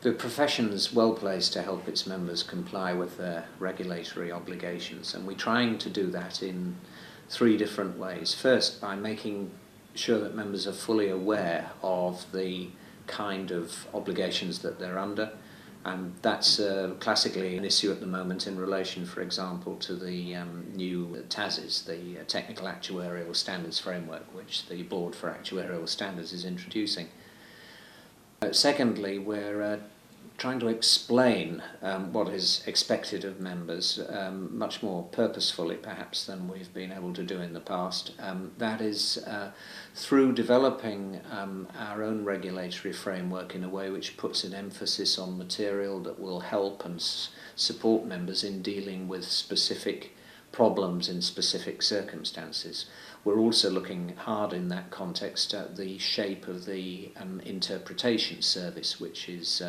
The profession is well placed to help its members comply with their regulatory obligations, and we're trying to do that in three different ways. First, by making sure that members are fully aware of the kind of obligations that they're under. That's classically an issue at the moment in relation, for example, to the new TASs, the Technical Actuarial Standards Framework, which the Board for Actuarial Standards is introducing. Secondly, we're trying to explain what is expected of members much more purposefully perhaps than we've been able to do in the past. That is through developing our own regulatory framework in a way which puts an emphasis on material that will help and support members in dealing with specific problems in specific circumstances. We're also looking hard in that context at the shape of the interpretation service which is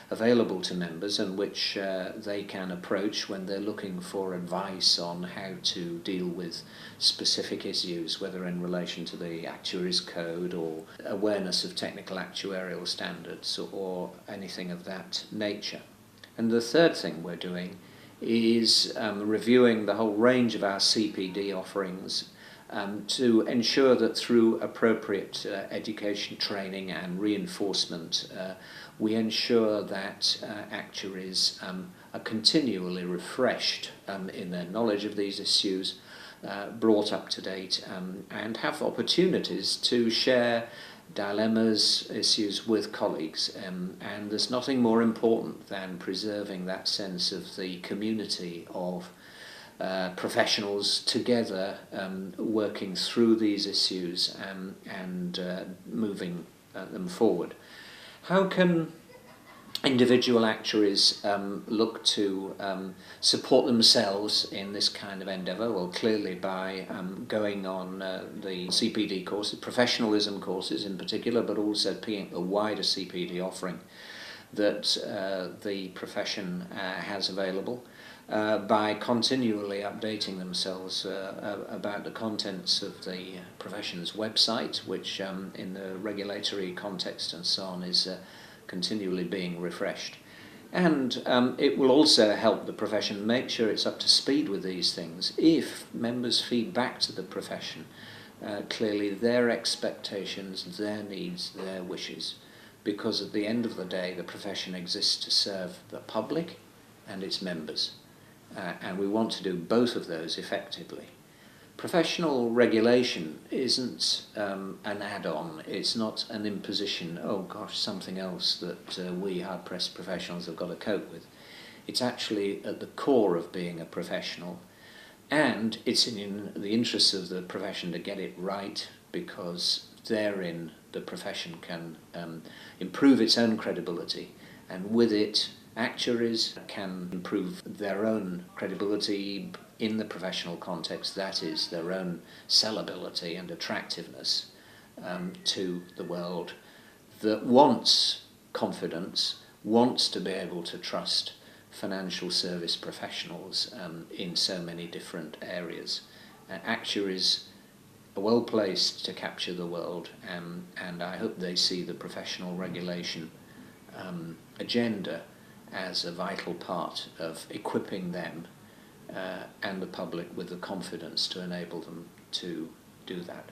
available to members and which they can approach when they're looking for advice on how to deal with specific issues, whether in relation to the Actuaries Code or awareness of technical actuarial standards or anything of that nature. And the third thing we're doing is reviewing the whole range of our CPD offerings to ensure that through appropriate education, training and reinforcement we ensure that actuaries are continually refreshed in their knowledge of these issues, brought up to date and have opportunities to share dilemmas, issues with colleagues, and there's nothing more important than preserving that sense of the community of professionals together working through these issues and moving them forward. How can individual actuaries look to support themselves in this kind of endeavour? Well, clearly by going on the CPD courses, professionalism courses in particular, but also a wider CPD offering that the profession has available. By continually updating themselves about the contents of the profession's website, which in the regulatory context and so on is continually being refreshed. And it will also help the profession make sure it's up to speed with these things. If members feed back to the profession clearly their expectations, their needs, their wishes, because at the end of the day the profession exists to serve the public and its members. And we want to do both of those effectively. Professional regulation isn't an add-on, it's not an imposition, oh gosh, something else that we hard-pressed professionals have got to cope with. It's actually at the core of being a professional, and it's in the interests of the profession to get it right, because therein the profession can improve its own credibility, and with it actuaries can improve their own credibility in the professional context, that is, their own sellability and attractiveness to the world that wants confidence, wants to be able to trust financial service professionals in so many different areas. Actuaries are well placed to capture the world, and I hope they see the professional regulation agenda as a vital part of equipping them and the public with the confidence to enable them to do that.